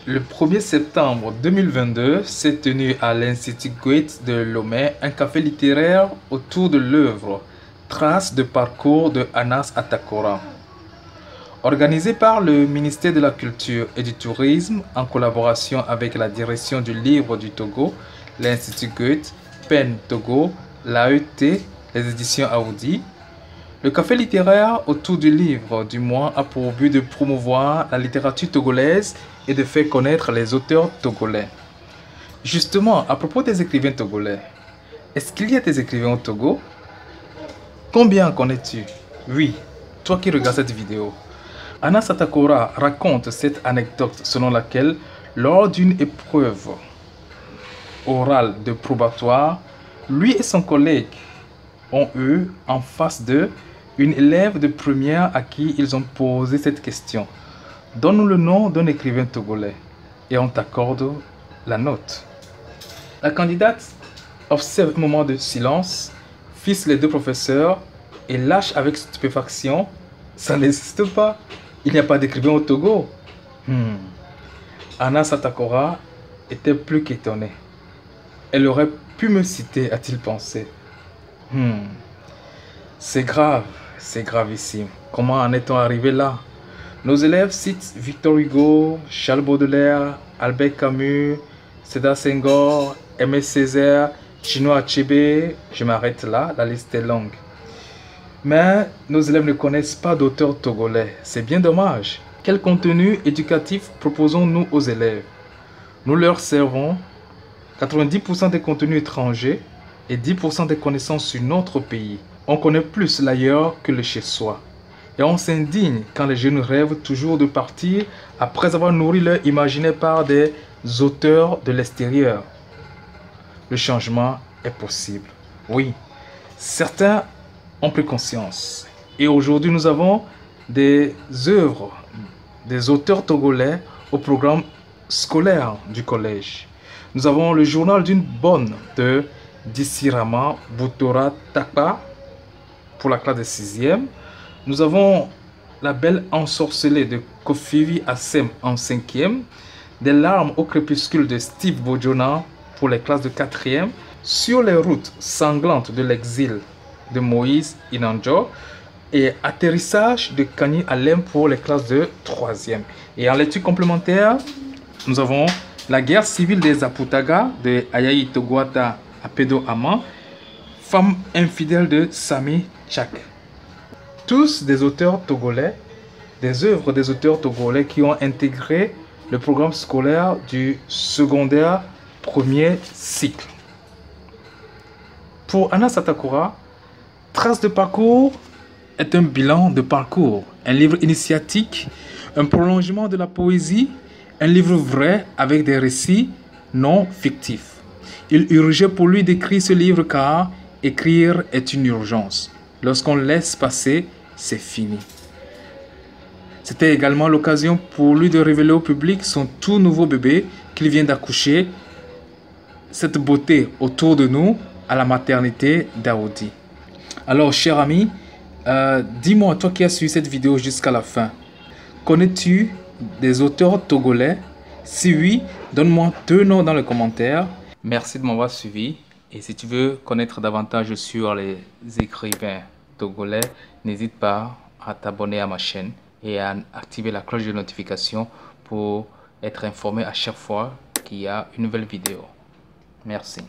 Le 1er septembre 2022 s'est tenu à l'Institut Goethe de Lomé un café littéraire autour de l'œuvre Traces de parcours de Anas Atakora. Organisé par le ministère de la Culture et du Tourisme en collaboration avec la direction du livre du Togo, l'Institut Goethe, PEN Togo, l'AET, les éditions Aoudi. Le café littéraire autour du livre du mois a pour but de promouvoir la littérature togolaise et de faire connaître les auteurs togolais. Justement, à propos des écrivains togolais, est-ce qu'il y a des écrivains au Togo? Combien en connais-tu? Oui, toi qui regardes cette vidéo. Anas Atakora raconte cette anecdote selon laquelle, lors d'une épreuve orale de probatoire, lui et son collègue ont eu en face d'eux une élève de première à qui ils ont posé cette question. Donne-nous le nom d'un écrivain togolais et on t'accorde la note. La candidate observe un moment de silence, fixe les deux professeurs et lâche avec stupéfaction: ça n'existe pas, il n'y a pas d'écrivain au Togo. Anas Atakora était plus qu'étonnée. Elle aurait pu me citer, a-t-il pensé. C'est grave, c'est gravissime. Comment en est-on arrivé là? Nos élèves citent Victor Hugo, Charles Baudelaire, Albert Camus, Sédar Senghor, Aimé Césaire, Chinua Achebe. Je m'arrête là, la liste est longue. Mais nos élèves ne connaissent pas d'auteurs togolais. C'est bien dommage. Quel contenu éducatif proposons-nous aux élèves? Nous leur servons 90% des contenus étrangers et 10% des connaissances sur notre pays. On connaît plus l'ailleurs que le chez-soi. Et on s'indigne quand les jeunes rêvent toujours de partir après avoir nourri leur imaginaire par des auteurs de l'extérieur. Le changement est possible. Oui, certains ont pris conscience. Et aujourd'hui, nous avons des œuvres, des auteurs togolais au programme scolaire du collège. Nous avons le journal d'une bonne de Dissirama Boutora Takpa pour la classe de 6e. Nous avons La Belle Ensorcelée de Kofivi Assem en 5e. Des larmes au crépuscule de Steve Bojona pour les classes de 4e. Sur les routes sanglantes de l'exil de Moïse Inanjo. Et Atterrissage de Kani Alem pour les classes de 3e. Et en lecture complémentaire, nous avons La guerre civile des Aputaga de Ayayi Togwata Apedo Ama. Femme infidèle de Sami Tchak. Tous des auteurs togolais, des œuvres des auteurs togolais qui ont intégré le programme scolaire du secondaire premier cycle. Pour Anas Atakora, Traces de parcours est un bilan de parcours, un livre initiatique, un prolongement de la poésie, un livre vrai avec des récits non fictifs. Il urgeait pour lui d'écrire ce livre car écrire est une urgence. Lorsqu'on laisse passer, c'est fini. C'était également l'occasion pour lui de révéler au public son tout nouveau bébé qu'il vient d'accoucher, cette beauté autour de nous à la maternité d'Aoudi. Alors, cher ami, dis-moi, toi qui as suivi cette vidéo jusqu'à la fin, connais-tu des auteurs togolais? Si oui, donne-moi 2 noms dans les commentaires. Merci de m'avoir suivi. Et si tu veux connaître davantage sur les écrivains togolais, n'hésite pas à t'abonner à ma chaîne et à activer la cloche de notification pour être informé à chaque fois qu'il y a une nouvelle vidéo. Merci.